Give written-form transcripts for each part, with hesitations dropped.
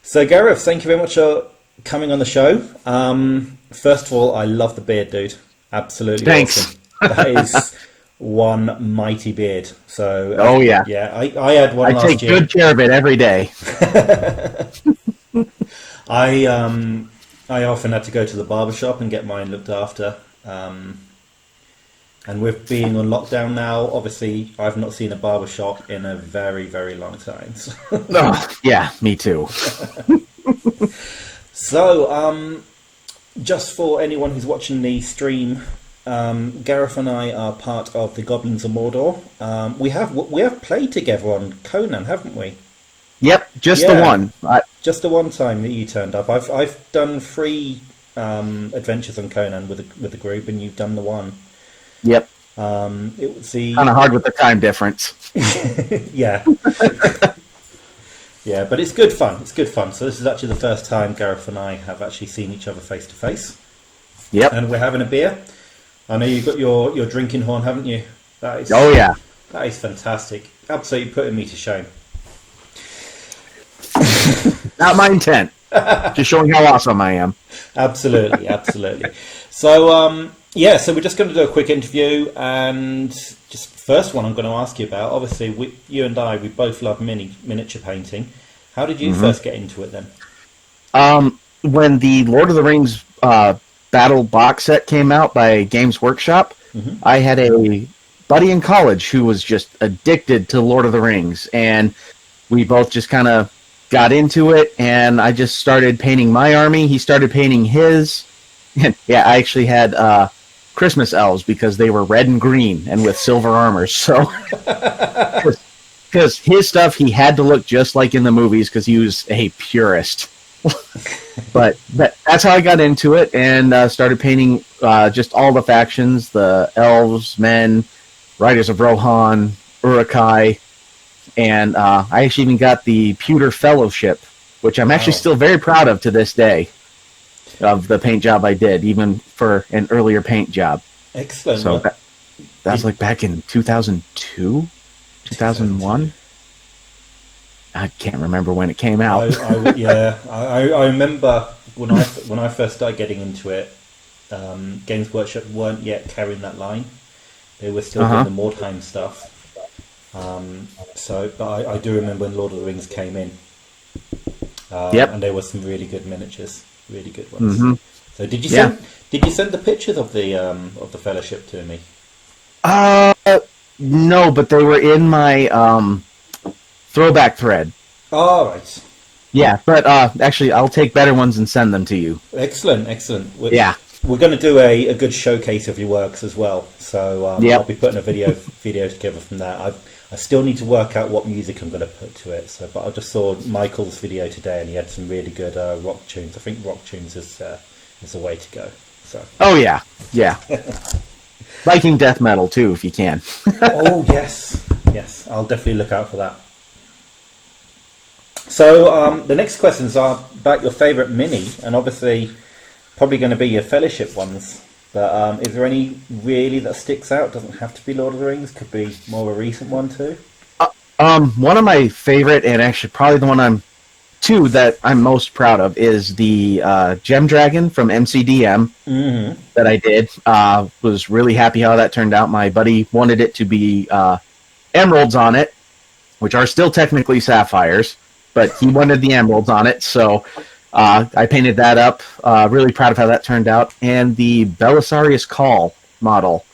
So, Gareth, thank you very much for coming on the show. First of all, I love the beard, dude. Absolutely Thanks. awesome. That is one mighty beard. So, Oh yeah, yeah, I had one I last take year. good care of it every day. I often had to go to the barber shop and get mine looked after. And with being on lockdown now, obviously, I've not seen a barber shop in a very, very long time. Oh, yeah, me too. So, just for anyone who's watching the stream, Gareth and I are part of the Goblins of Mordor. We have played together on Conan, haven't we? Yep, just the Yeah, one. just the one time that you turned up. I've done three adventures on Conan with the group, and you've done the one. Yep, It was the kind of hard with the time difference. yeah. Yeah, but it's good fun. It's good fun. So this is actually the first time Gareth and I have actually seen each other face to face, Yep. and we're having a beer. I know you've got your drinking horn, haven't you? Oh yeah. That is fantastic. Absolutely putting me to shame. Not my intent. Just showing how awesome I am. Absolutely, absolutely. So yeah, so we're just going to do a quick interview, and just first one I'm going to ask you about. Obviously, you and I, we both love miniature painting. How did you first get into it then? When the Lord of the Rings Battle box set came out by Games Workshop, I had a buddy in college who was just addicted to Lord of the Rings, and we both just kind of got into it, and I just started painting my army. He started painting his. And yeah, I actually had Christmas elves because they were red and green and with silver armor. So, because his stuff, he had to look just like in the movies because he was a purist. But that's how I got into it, and started painting just all the factions: the elves, men, Riders of Rohan, Uruk-hai, and I actually even got the Pewter Fellowship, which I'm actually Wow. still very proud of to this day, of the paint job I did, even for an earlier paint job. Excellent. So Well, that's like back in 2002, 2001. I can't remember when it came out. I remember when I first started getting into it, Games Workshop weren't yet carrying that line. They were still doing the Mordheim stuff. But I do remember when Lord of the Rings came in, Yep. and there were some really good miniatures, really good ones. So Yeah. did you send the pictures of the Fellowship to me? Uh, no, but they were in my throwback thread. All right. Yeah, but actually, I'll take better ones and send them to you. Excellent, excellent. Yeah. We're going to do a good showcase of your works as well. So Yep. I'll be putting a video together from that. I still need to work out what music I'm going to put to it. But I just saw Michael's video today, and he had some really good rock tunes. I think rock tunes is the way to go. So. Oh yeah, yeah. Viking death metal too, if you can. Oh yes, yes. I'll definitely look out for that. So the next questions are about your favourite mini, and obviously probably going to be your Fellowship ones. But is there any really that sticks out? Doesn't have to be Lord of the Rings. Could be more of a recent one too. One of my favorite, and actually probably the one that I'm most proud of, is the Gem Dragon from MCDM that I did. Was really happy how that turned out. My buddy wanted it to be emeralds on it, which are still technically sapphires, but he wanted the emeralds on it, so I painted that up. Really proud of how that turned out. And the Belisarius Call model,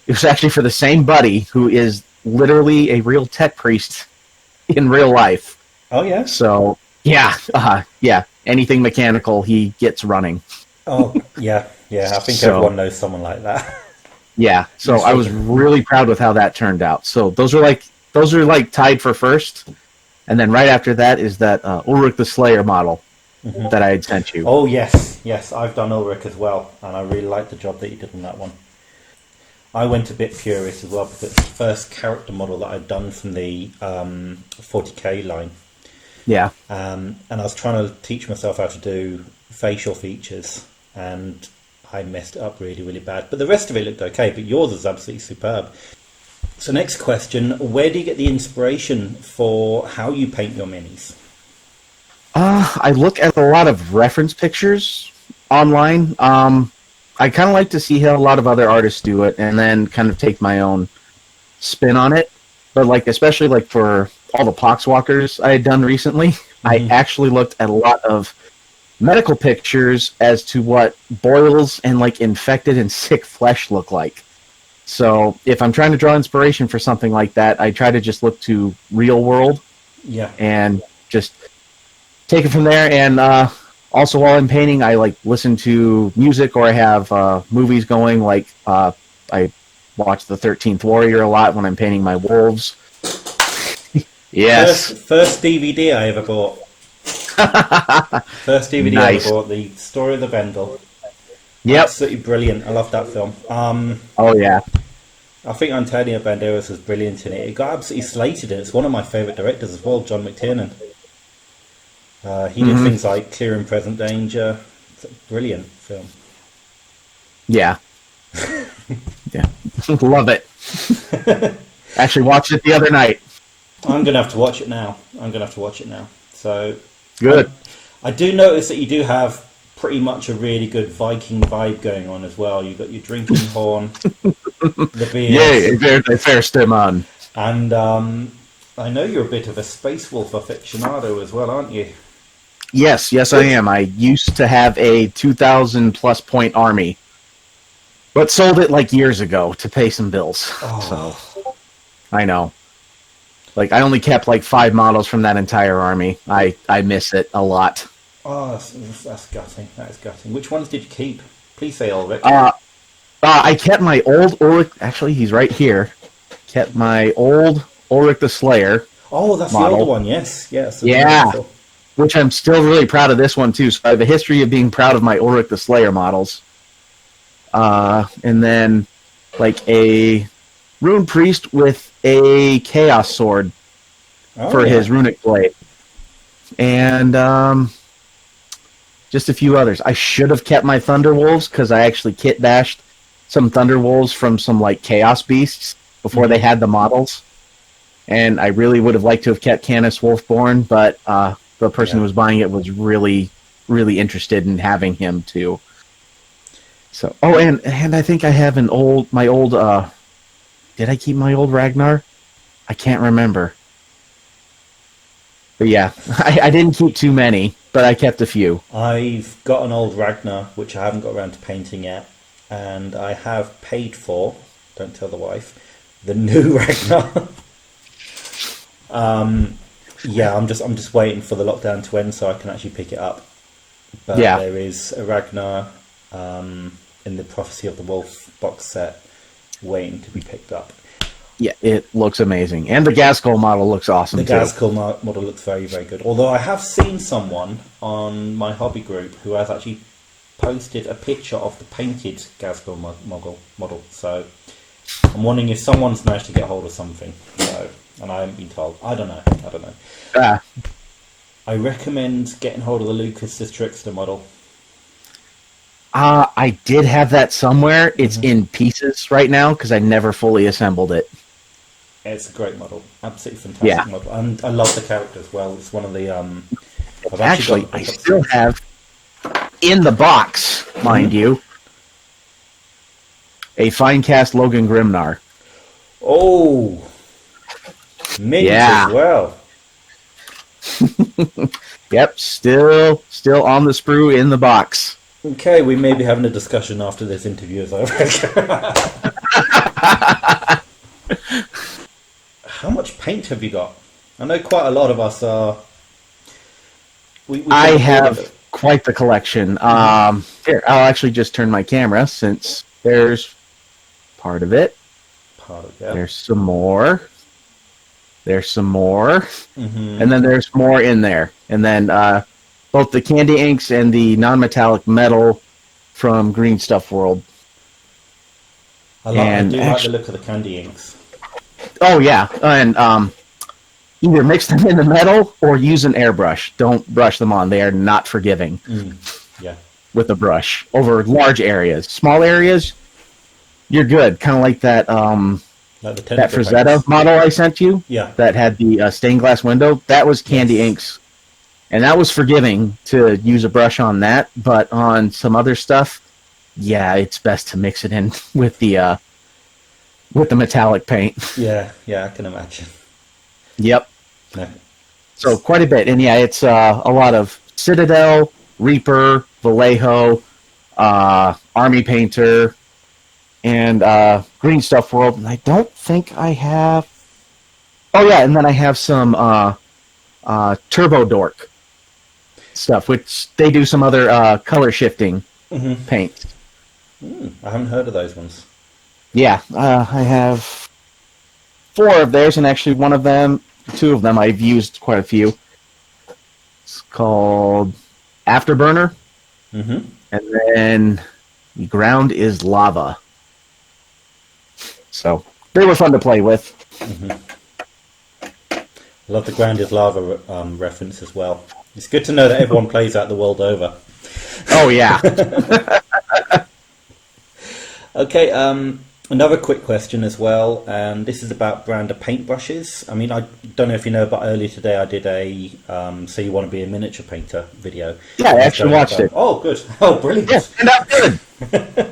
it was actually for the same buddy who is literally a real tech priest in real life. Oh yeah. So yeah, anything mechanical he gets running. Oh yeah, yeah. I think So- everyone knows someone like that. Yeah, so I was really proud with how that turned out. So those are like tied for first, and then right after that is that Ulrich the Slayer model that I had sent you. Oh yes, yes. I've done Ulrich as well, and I really liked the job that you did on that one. I went a bit curious as well because it's the first character model that I'd done from the 40k line. Yeah, And I was trying to teach myself how to do facial features, and I messed it up really, really bad. But the rest of it looked okay, but yours is absolutely superb. So next question, where do you get the inspiration for how you paint your minis? I look at a lot of reference pictures online. I kind of like to see how a lot of other artists do it, and then kind of take my own spin on it. But like, especially like for all the poxwalkers I had done recently, I actually looked at a lot of medical pictures as to what boils and like infected and sick flesh look like. So if I'm trying to draw inspiration for something like that, I try to just look to real world, Yeah. and just take it from there. And also, while I'm painting, I like listen to music, or I have movies going. Like I watch The 13th Warrior a lot when I'm painting my wolves. Yes. First DVD I ever bought. First DVD I Nice. ever bought, The Story of the Vendel. Yep. Absolutely brilliant. I love that film. Oh yeah. I think Antonio Banderas was brilliant in it. It got absolutely slated, and it's one of my favourite directors as well, John McTiernan. He did things like Clear and Present Danger. It's a brilliant film. Yeah. Yeah. Love it. Actually watched it the other night. I'm going to have to watch it now. So Good. I do notice that you do have pretty much a really good Viking vibe going on as well. You've got your drinking horn, the beer, Yeah, they first him on. and I know you're a bit of a Space Wolf aficionado as well, aren't you? Yes, I am. I used to have a 2,000 plus point army, but sold it like years ago to pay some bills. Oh. So I know. Like, I only kept like 5 models from that entire army. I miss it a lot. Oh, that's gutting. That is gutting. Which ones did you keep? Please say Ulrich. I kept my old Ulrich. Actually, he's right here. Kept my old Ulrich the Slayer. Oh, that's model. the older one. Yes. Yeah. Wonderful. Which I'm still really proud of this one too. So I have a history of being proud of my Ulrich the Slayer models. And then like a Rune Priest with a Chaos Sword for his runic blade. And just a few others. I should have kept my Thunderwolves because I actually kit bashed some Thunderwolves from some like Chaos Beasts before they had the models. And I really would have liked to have kept Canis Wolfborn, but the person who was buying it was really, really interested in having him too. So, and I think I have my old. Did I keep my old Ragnar? I can't remember. But yeah, I didn't keep too many, but I kept a few. I've got an old Ragnar, which I haven't got around to painting yet, and I have paid for, don't tell the wife, the new Ragnar. Yeah, I'm just waiting for the lockdown to end so I can actually pick it up. But there is a Ragnar in the Prophecy of the Wolf box set waiting to be picked up. Yeah, it looks amazing. And the Ghazghkull model looks awesome, The Ghazghkull model looks very, very good. Although I have seen someone on my hobby group who has actually posted a picture of the painted Ghazghkull model. So I'm wondering if someone's managed to get hold of something. So, and I haven't been told. I don't know. I recommend getting hold of the Lucas the Trickster model. I did have that somewhere. It's in pieces right now because I never fully assembled it. It's a great model, absolutely fantastic model, and I love the character as well. It's one of the. I still have in the box, mind you, a fine cast Logan Grimnar. Oh, minions as well. Yep, still on the sprue in the box. Okay, we may be having a discussion after this interview is over. How much paint have you got? I know quite a lot of us are. I have quite the collection. Here, I'll actually just turn my camera since there's part of it. There's some more. And then there's more in there. And then both the candy inks and the non-metallic metal from Green Stuff World. I do like the look of the candy inks. Oh yeah, and either mix them in the metal or use an airbrush. Don't brush them on; they are not forgiving. Yeah, with a brush over large areas. Small areas, you're good. Kind of like that that Frazetta model I sent you. Yeah, that had the stained glass window. That was Candy Inks and that was forgiving to use a brush on that. But on some other stuff, yeah, it's best to mix it in with the metallic paint. Yeah, I can imagine. Yep. No. So quite a bit, and yeah, it's a lot of Citadel, Reaper, Vallejo, Army Painter, and Green Stuff World. And I don't think I have. Oh yeah, and then I have some Turbo Dork stuff, which they do some other color shifting paints. I haven't heard of those ones. Yeah, I have 4 of theirs, and actually 2 of them I've used quite a few. It's called Afterburner, and then the Ground is Lava. So they were fun to play with. Love the Ground is Lava reference as well. It's good to know that everyone plays that the world over. Oh yeah. Okay, another quick question as well, and this is about brand of paintbrushes. I mean, I don't know if you know, but earlier today I did a So You Want to Be a Miniature Painter video. Yeah, I actually watched it. Oh, good. Oh, brilliant. Yeah, and that's good.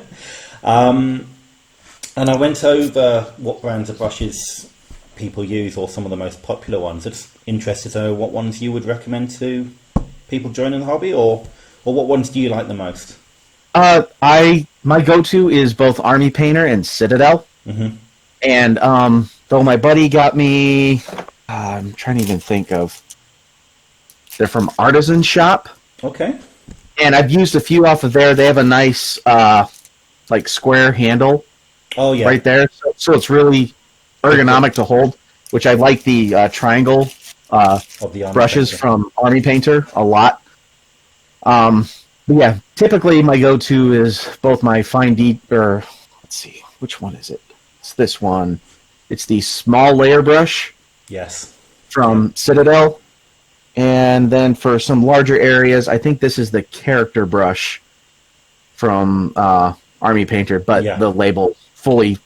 And I went over what brands of brushes people use, or some of the most popular ones. I'm just interested to know what ones you would recommend to people joining the hobby, or what ones do you like the most? My go-to is both Army Painter and Citadel. And though my buddy got me, I'm trying to even think of. They're from Artisan Shop. Okay. And I've used a few off of there. They have a nice, like square handle. Oh yeah. Right there, so it's really ergonomic to hold. Which I like the triangle Of the Army brushes Painter. from Army Painter a lot. But yeah, typically my go-to is both my let's see, which one is it? It's this one. It's the small layer brush Yes. from Citadel. And then for some larger areas, I think this is the character brush from Army Painter, but Yeah. the label fully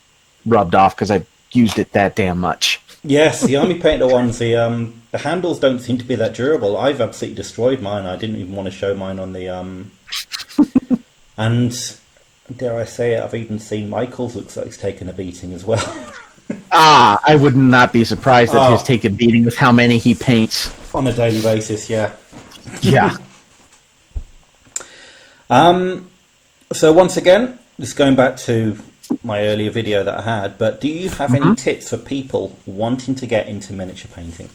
rubbed off because I've used it that damn much. Yes, the Army Painter ones, the handles don't seem to be that durable. I've absolutely destroyed mine. I didn't even want to show mine on the and dare I say it, I've even seen Michael's looks like he's taken a beating as well. I would not be surprised that he's taken beating with how many he paints. On a daily basis, yeah. Yeah. So once again, just going back to my earlier video that I had, but do you have any tips for people wanting to get into miniature painting?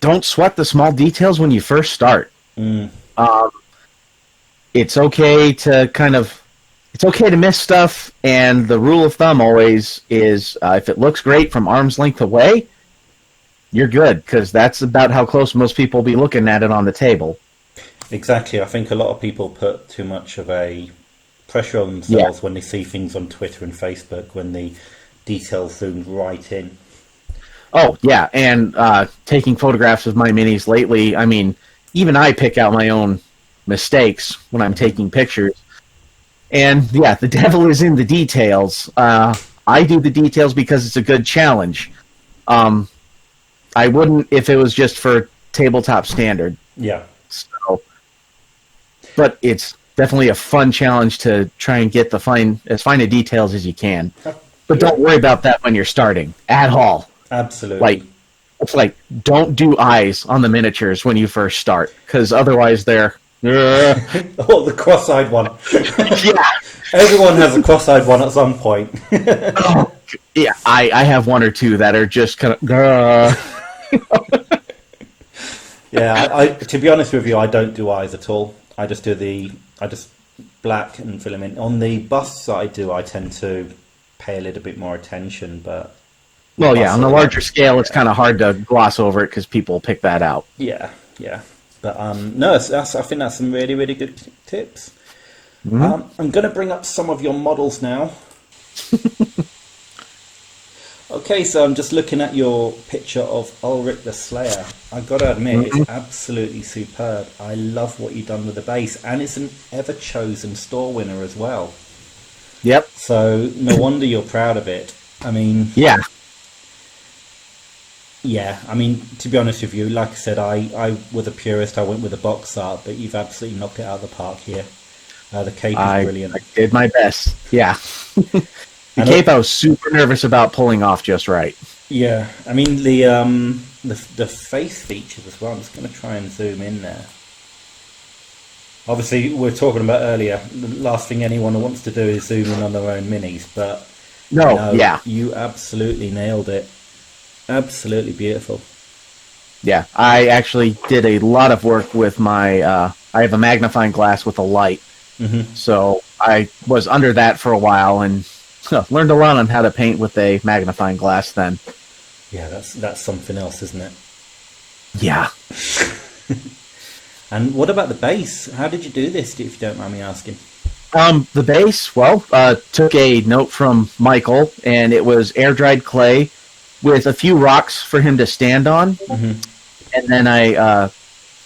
Don't sweat the small details when you first start. It's okay to miss stuff, and the rule of thumb always is if it looks great from arm's length away, you're good, because that's about how close most people will be looking at it on the table. Exactly. I think a lot of people put too much of a pressure on themselves when they see things on Twitter and Facebook, when the details zoom right in. Oh, yeah, and taking photographs of my minis lately, I mean, even I pick out my own mistakes when I'm taking pictures. And, yeah, the devil is in the details. I do the details because it's a good challenge. I wouldn't if it was just for tabletop standard. Yeah. So, but it's definitely a fun challenge to try and get as fine of details as you can. But don't worry about that when you're starting at all. Absolutely. It's like don't do eyes on the miniatures when you first start, because otherwise they're Oh, the cross-eyed one. yeah. Everyone has a cross-eyed one at some point. Oh, yeah, I have 1 or 2 that are just kind of. Yeah, to be honest with you, I don't do eyes at all. I just black and fill them in. On the busts that I do, I tend to pay a little bit more attention, but... Well, yeah, on the larger scale, it's kind of hard to gloss over it because people pick that out. Yeah. But no, I think that's some really, really good tips. I'm going to bring up some of your models now. Okay, so I'm just looking at your picture of Ulrich the Slayer. I've got to admit, it's absolutely superb. I love what you've done with the base, and it's an ever-chosen store winner as well. Yep. So no wonder you're proud of it. I mean... Yeah. Yeah, I mean, to be honest with you, like I said, I was a purist. I went with the box art, but you've absolutely knocked it out of the park here. The cape is brilliant. I did my best. Yeah. The And cape I was super nervous about pulling off just right. yeah, I mean the face features as well. I'm just going to try and zoom in there. Obviously, we were talking about earlier. The last thing anyone wants to do is zoom in on their own minis, but No, no, yeah. you absolutely nailed it. Absolutely beautiful. Yeah. I actually did a lot of work with my I have a magnifying glass with a light. Hmm. So I was under that for a while and learned a lot on how to paint with a magnifying glass then. Yeah, that's something else, isn't it? Yeah. And what about the base? How did you do this, if you don't mind me asking? The base, well, took a note from Michael, and it was air dried clay with a few rocks for him to stand on, Hmm. and then I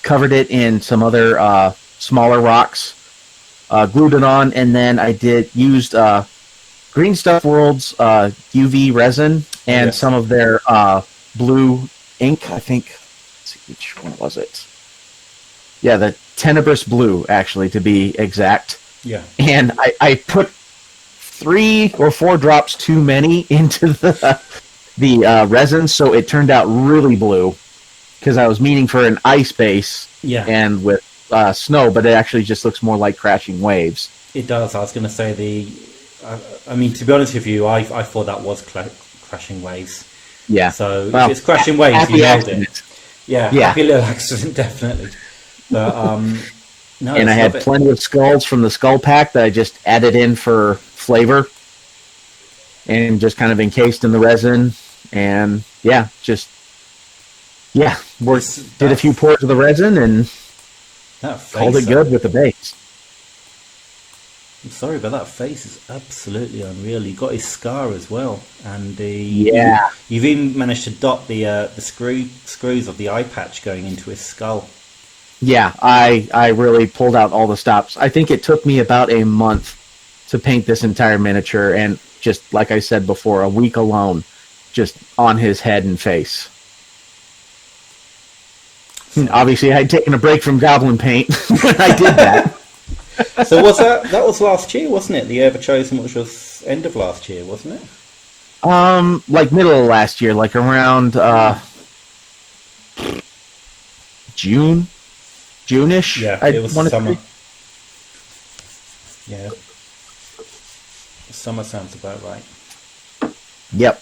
covered it in some other smaller rocks, glued it on, and then I used Green Stuff World's UV resin and Yes. some of their blue ink. I think. Let's see, which one was it? Yeah, the Tenebrous Blue, actually, to be exact. Yeah. And I put 3 or 4 drops too many into the resin, so it turned out really blue because I was meaning for an ice base Yeah. and with snow, but it actually just looks more like crashing waves. It does. I was going to say I mean, to be honest with you, I thought that was crashing waves. Yeah. So Well, if it's crashing waves, happy you nailed accident. it. Yeah, Yeah. happy little accident, definitely. But no, And I it's had love it. plenty of skulls from the skull pack that I just added in for flavor and just kind of encased in the resin. And yeah, did a few pours of the resin and That called face. it good with the base. I'm sorry, but that face is absolutely unreal. You got his scar as well, and Yeah. you've even managed to dot the screws of the eye patch going into his skull. Yeah, I really pulled out all the stops. I think it took me about a month to paint this entire miniature, and just like I said before, a week alone, just on his head and face. Obviously, I had taken a break from goblin paint when I did that. So was that was last year, wasn't it? The Ever Chosen, which was end of last year, wasn't it? Like middle of last year, like around June-ish. Yeah, I it was wanna summer. say. Yeah, summer sounds about right. Yep.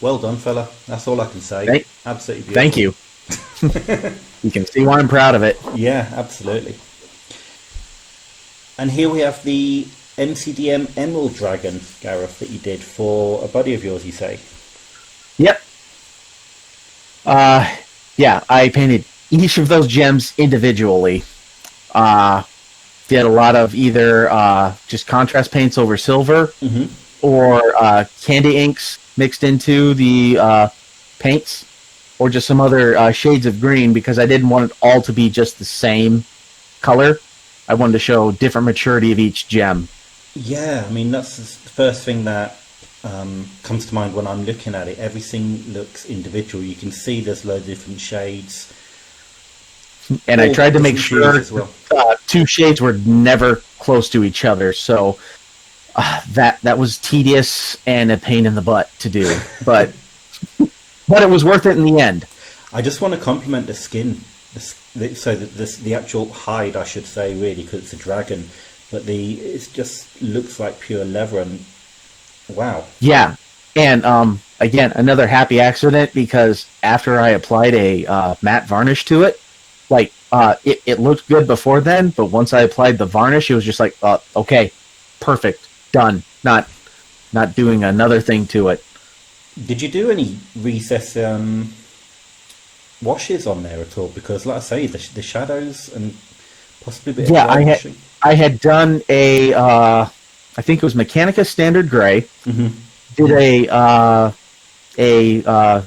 Well done, fella. That's all I can say. Thank- Absolutely beautiful. Thank you. You can see why I'm proud of it. Yeah, absolutely. And here we have the MCDM Emerald Dragon, Gareth, that you did for a buddy of yours, you say? Yep. Yeah, I painted each of those gems individually. Did a lot of either just contrast paints over silver Mm-hmm. or candy inks mixed into the paints, or just some other shades of green because I didn't want it all to be just the same color. I wanted to show different maturity of each gem. Yeah, I mean, that's the first thing that comes to mind when I'm looking at it. Everything looks individual. You can see there's loads of different shades. And I All tried to make different sure hues as well. 2 shades were never close to each other, so that was tedious and a pain in the butt to do, but it was worth it in the end. I just want to compliment the skin. The actual hide, I should say, really, because it's a dragon. But it just looks like pure leather, and wow. Yeah, and again, another happy accident because after I applied a matte varnish to it, like it looked good before then, but once I applied the varnish, it was just like, okay, perfect, done. Not doing another thing to it. Did you do any recess washes on there at all? Because, like I say, the shadows and possibly a bit Yeah, of varnishing. I had done a I think it was Mechanica Standard Gray. Mhm. Did a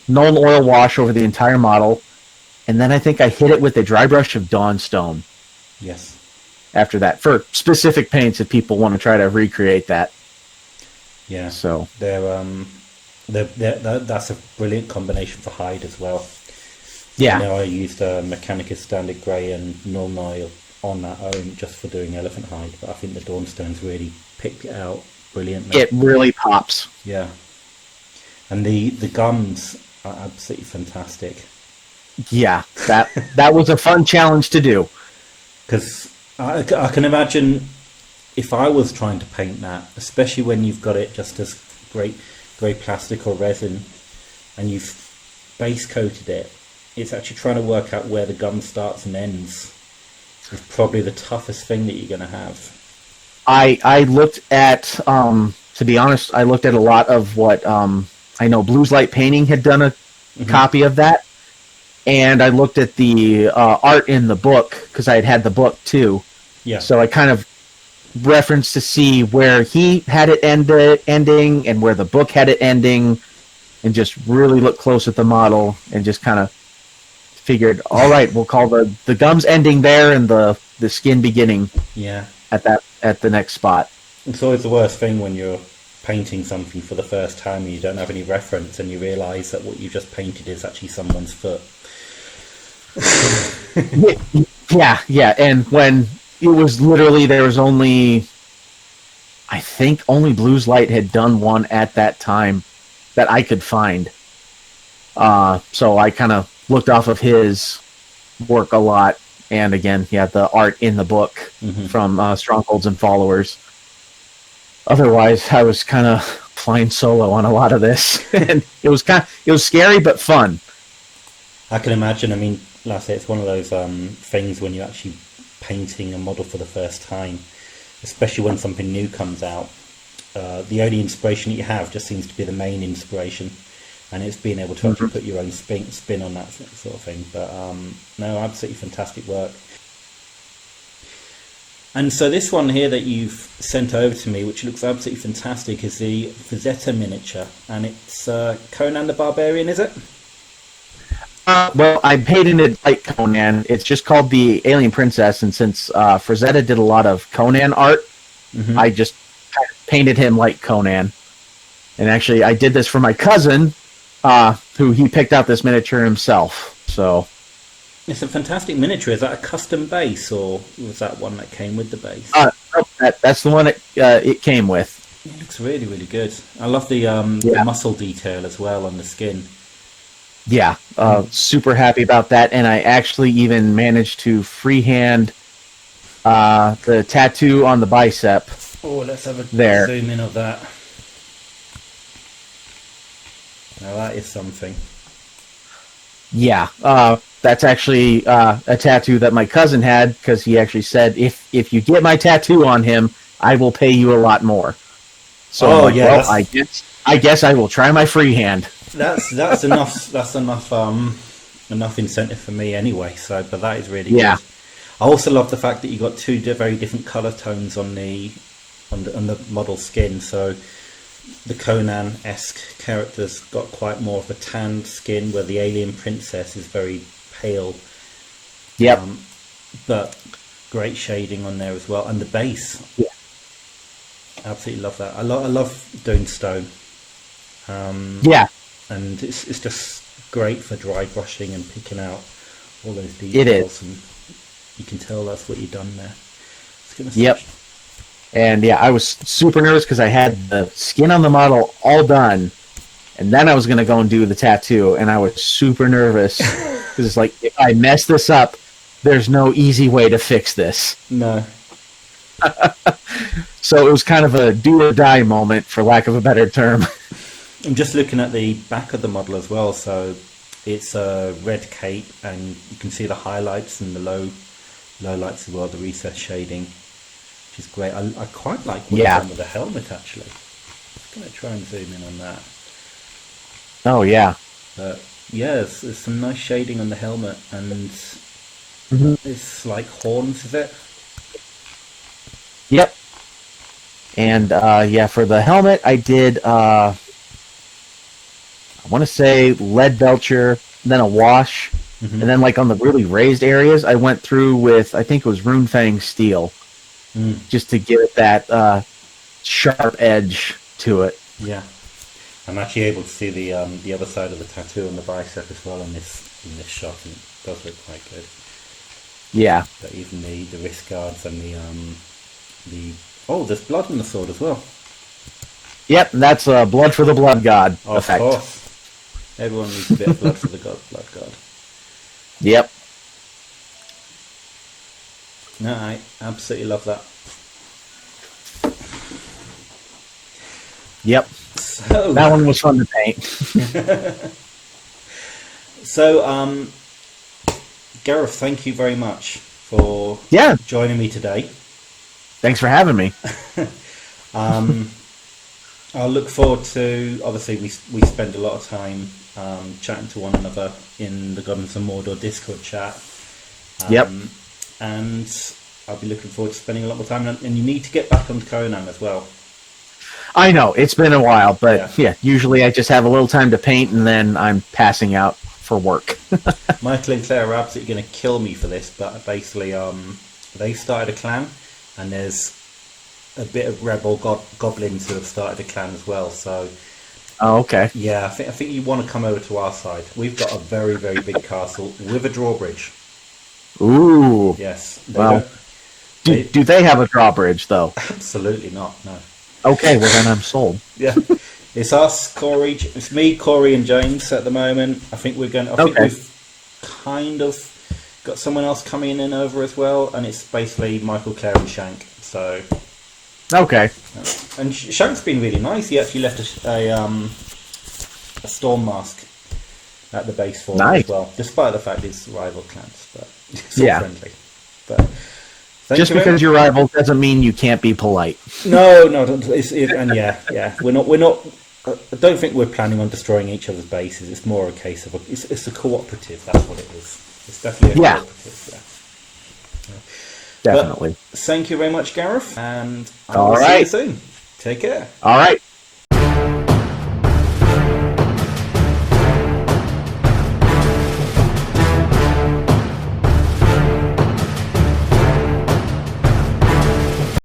Nuln Oil wash over the entire model, and then I think I hit it with a dry brush of Dawnstone Yes. after that for specific paints if people want to try to recreate that. Yeah. So They're That's a brilliant combination for hide as well. Yeah, I used Mechanicus Standard Grey and Milnoil on that own just for doing elephant hide, but I think the Dawnstones really picked it out brilliantly. it really pops. Yeah, and the gums are absolutely fantastic. Yeah, that was a fun challenge to do. Because I can imagine if I was trying to paint that, especially when you've got it just as grey plastic or resin, and you've base coated it, it's actually trying to work out where the gum starts and ends is probably the toughest thing that you're going to have. I looked at, to be honest, I looked at a lot of what I know Blues Light Painting had done a copy of that, and I looked at the art in the book because I had the book too. Yeah. So I kind of referenced to see where he had it ending and where the book had it ending, and just really looked close at the model and just kind of figured, all right, we'll call the gums ending there and the skin beginning. Yeah. At the next spot. It's always the worst thing when you're painting something for the first time and you don't have any reference and you realise that what you just painted is actually someone's foot. Yeah, and when it was literally, there was only, I think only Blues Light had done one at that time that I could find. So I kind of looked off of his work a lot. And again, yeah, the art in the book from Strongholds and Followers. Otherwise, I was kind of flying solo on a lot of this, and it was scary but fun. I can imagine. I mean, like I say, it's one of those things when you're actually painting a model for the first time, especially when something new comes out. The only inspiration that you have just seems to be the main inspiration, and it's being able to actually put your own spin on that sort of thing. But no, absolutely fantastic work. And so this one here that you've sent over to me, which looks absolutely fantastic, is the Frazetta miniature, and it's Conan the Barbarian, is it? Well, I painted it like Conan. It's just called the Alien Princess, and since Frazetta did a lot of Conan art, I just painted him like Conan. And actually, I did this for my cousin, who he picked out this miniature himself. So it's a fantastic miniature. Is that a custom base, or was that one that came with the base? That's the one it came with. It looks really, really good. I love the muscle detail as well on the skin. Yeah, super happy about that. And I actually even managed to freehand the tattoo on the bicep. Oh, let's have a zoom in of that. Now that is something. Yeah, that's actually a tattoo that my cousin had, because he actually said, if you get my tattoo on him, I will pay you a lot more. So I guess I will try my freehand. That's enough. That's enough incentive for me anyway. So, but that is really good. I also love the fact that you got two very different color tones on the model skin. So the Conan-esque character's got quite more of a tanned skin, where the alien princess is very pale. Yep. But great shading on there as well, and the base. Yeah. Absolutely love that. I love doing stone. Yeah. And it's just great for dry brushing and picking out all those details. It is. And you can tell that's what you've done there. Yep. And yeah, I was super nervous because I had the skin on the model all done, and then I was going to go and do the tattoo, and I was super nervous because it's like, if I mess this up, there's no easy way to fix this. No. So it was kind of a do or die moment, for lack of a better term. I'm just looking at the back of the model as well. So it's a red cape, and you can see the highlights and the low lights as well, the recess shading, which is great. I quite like what you've done with the helmet, actually. I'm going to try and zoom in on that. Oh, yeah. But yeah, there's some nice shading on the helmet, and it's like horns, is it? Yep. And for the helmet, I did, I want to say Leadbelcher, then a wash, and then like on the really raised areas, I went through with, I think it was Runefang steel, just to give it that sharp edge to it. Yeah. I'm actually able to see the other side of the tattoo on the bicep as well in this shot, and it does look quite good. Yeah. But even the wrist guards and the oh, there's blood on the sword as well. Yep, that's blood for the blood god effect. Of course, everyone needs a bit of blood for the blood god. Yep. No, I absolutely love that. Yep. So That one was fun to paint. So, Gareth, thank you very much for Yeah. joining me today. Thanks for having me. I'll look forward to, obviously, we spend a lot of time chatting to one another in the Goblins of Mordor Discord chat. Yep. And I'll be looking forward to spending a lot more time. And you need to get back onto Conan as well. I know, it's been a while, but yeah, usually I just have a little time to paint and then I'm passing out for work. Michael and Claire are absolutely going to kill me for this, but basically they started a clan, and there's a bit of rebel goblins who have started a clan as well. So, Oh, okay. yeah, I think you want to come over to our side. We've got a very, very big castle with a drawbridge. Ooh. Yes. Well, do they have a drawbridge, though? Absolutely not, no. Okay, well then I'm sold. Yeah. It's us, Corey. It's me, Corey, and James at the moment. I think we're going. I think we've kind of got someone else coming in over as well, and it's basically Michael, Claire, and Shank. So. Okay. And Shank's been really nice. He actually left a storm mask at the base for me as well, despite the fact it's rival clans, but it's all friendly. But just because you're rival doesn't mean you can't be polite. No, and yeah. We're not. I don't think we're planning on destroying each other's bases. It's more a case of it's a cooperative. That's what it is. It's definitely a cooperative. Yeah. Definitely. But thank you very much, Gareth, and I'll see you soon. Take care. All right.